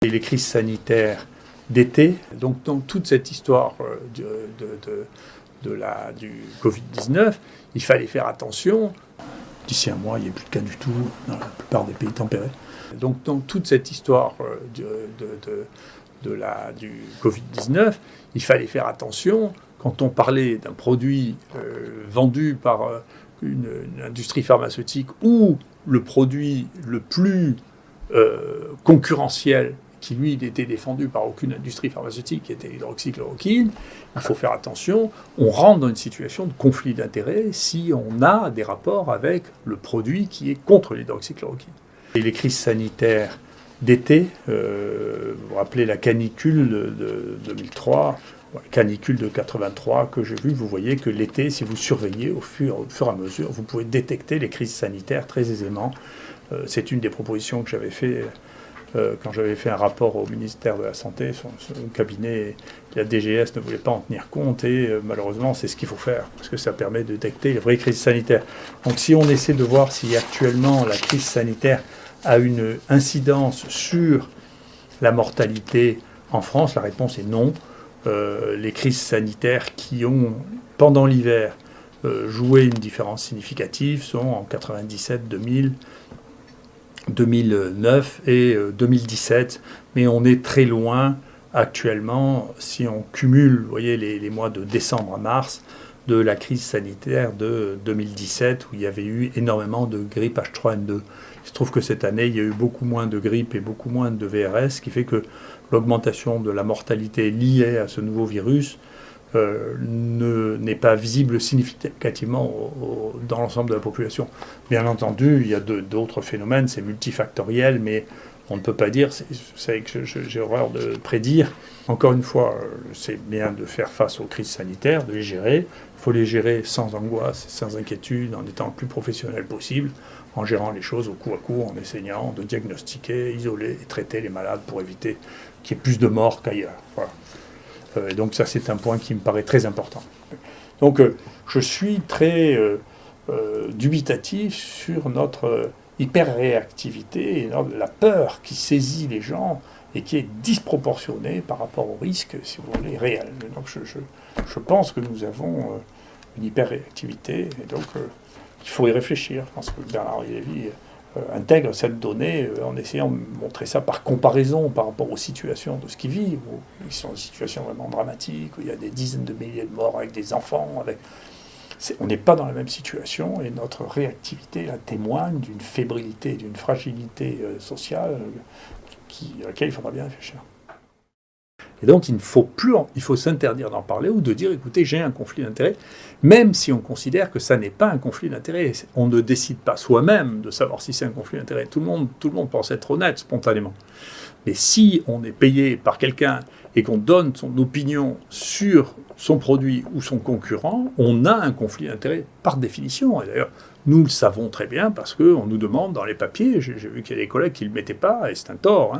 Et les crises sanitaires d'été, donc dans toute cette histoire du Covid-19, il fallait faire attention. D'ici un mois, il n'y a plus de cas du tout dans la plupart des pays tempérés. Donc dans toute cette histoire du Covid-19, il fallait faire attention. Quand on parlait d'un produit vendu par une industrie pharmaceutique ou le produit le plus concurrentiel, qui lui n'était défendu par aucune industrie pharmaceutique, qui était l'hydroxychloroquine, il faut faire attention, on rentre dans une situation de conflit d'intérêts si on a des rapports avec le produit qui est contre l'hydroxychloroquine. Et les crises sanitaires d'été, vous vous rappelez la canicule de 2003, la canicule de 83 que j'ai vue, vous voyez que l'été, si vous surveillez au fur et à mesure, vous pouvez détecter les crises sanitaires très aisément. C'est une des propositions que j'avais fait quand j'avais fait un rapport au ministère de la Santé. Son cabinet, la DGS ne voulait pas en tenir compte et malheureusement c'est ce qu'il faut faire parce que ça permet de détecter les vraies crises sanitaires. Donc si on essaie de voir si actuellement la crise sanitaire a une incidence sur la mortalité en France, la réponse est non. Les crises sanitaires qui ont, pendant l'hiver, joué une différence significative sont en 97, 2000, 2009 et 2017. Mais on est très loin actuellement, si on cumule, vous voyez, les mois de décembre à mars, de la crise sanitaire de 2017, où il y avait eu énormément de grippe H3N2. Il se trouve que cette année, il y a eu beaucoup moins de grippe et beaucoup moins de VRS, ce qui fait que l'augmentation de la mortalité liée à ce nouveau virus n'est pas visible significativement dans l'ensemble de la population. Bien entendu, il y a d'autres phénomènes, c'est multifactoriel, mais on ne peut pas dire, c'est que j'ai horreur de prédire. Encore une fois, c'est bien de faire face aux crises sanitaires, de les gérer. Il faut les gérer sans angoisse, sans inquiétude, en étant le plus professionnel possible, en gérant les choses au coup à coup, en essayant de diagnostiquer, isoler et traiter les malades pour éviter qu'il y ait plus de morts qu'ailleurs. Voilà. Et donc ça, c'est un point qui me paraît très important. Donc je suis très dubitatif sur notre hyper-réactivité et la peur qui saisit les gens et qui est disproportionnée par rapport au risque, si vous voulez, réel. Donc je pense que nous avons une hyper-réactivité et donc il faut y réfléchir. Je pense que Bernard-Henri Lévy intègre cette donnée en essayant de montrer ça par comparaison par rapport aux situations de ce qu'ils vivent, où ils sont des situations vraiment dramatiques, où il y a des dizaines de milliers de morts avec des enfants. On n'est pas dans la même situation et notre réactivité là, témoigne d'une fébrilité, d'une fragilité sociale à laquelle il faudra bien réfléchir. Et donc il faut s'interdire d'en parler ou de dire écoutez, j'ai un conflit d'intérêts, même si on considère que ça n'est pas un conflit d'intérêts. On ne décide pas soi-même de savoir si c'est un conflit d'intérêts. Tout le monde pense être honnête spontanément. Mais si on est payé par quelqu'un et qu'on donne son opinion sur son produit ou son concurrent, on a un conflit d'intérêts par définition. Et d'ailleurs, nous le savons très bien parce qu'on nous demande dans les papiers, j'ai vu qu'il y a des collègues qui ne le mettaient pas, et c'est un tort, hein,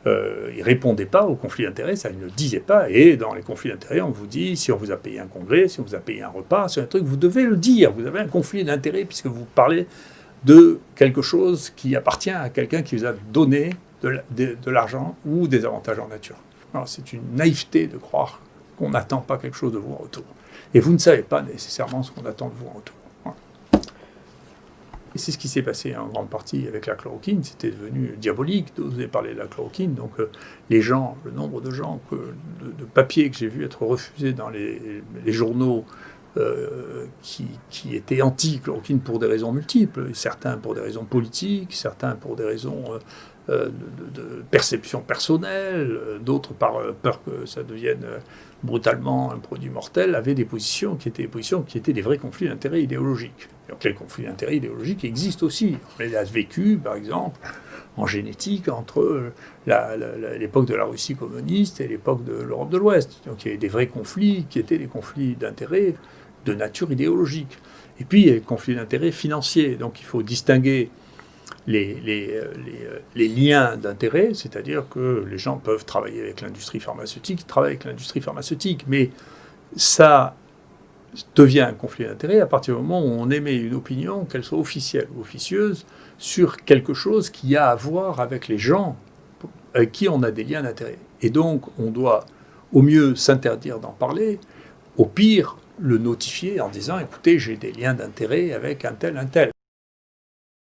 ils ne répondaient pas aux conflits d'intérêts, ça ils ne le disaient pas, et dans les conflits d'intérêts, on vous dit, si on vous a payé un congrès, si on vous a payé un repas, c'est un truc, vous devez le dire, vous avez un conflit d'intérêts puisque vous parlez de quelque chose qui appartient à quelqu'un qui vous a donné de l'argent ou des avantages en nature. Alors, c'est une naïveté de croire qu'on n'attend pas quelque chose de vous en retour. Et vous ne savez pas nécessairement ce qu'on attend de vous en retour. Voilà. Et c'est ce qui s'est passé en grande partie avec la chloroquine. C'était devenu diabolique d'oser parler de la chloroquine. Donc les gens, le nombre de gens, de papiers que j'ai vu être refusés dans les journaux qui étaient anti-chloroquine pour des raisons multiples, certains pour des raisons politiques, certains pour des raisons de perception personnelle, d'autres par peur que ça devienne brutalement un produit mortel, avaient des positions qui étaient des vrais conflits d'intérêts idéologiques. Donc les conflits d'intérêts idéologiques existent aussi. On les a vécus, par exemple, en génétique, entre l'époque de la Russie communiste et l'époque de l'Europe de l'Ouest. Donc il y avait des vrais conflits qui étaient des conflits d'intérêts de nature idéologique. Et puis il y a les conflits d'intérêts financiers. Donc il faut distinguer les liens d'intérêt, c'est-à-dire que les gens peuvent travailler avec l'industrie pharmaceutique, ils travaillent avec l'industrie pharmaceutique, mais ça devient un conflit d'intérêt à partir du moment où on émet une opinion, qu'elle soit officielle ou officieuse, sur quelque chose qui a à voir avec les gens avec qui on a des liens d'intérêt. Et donc, on doit au mieux s'interdire d'en parler, au pire, le notifier en disant « écoutez, j'ai des liens d'intérêt avec un tel, un tel ».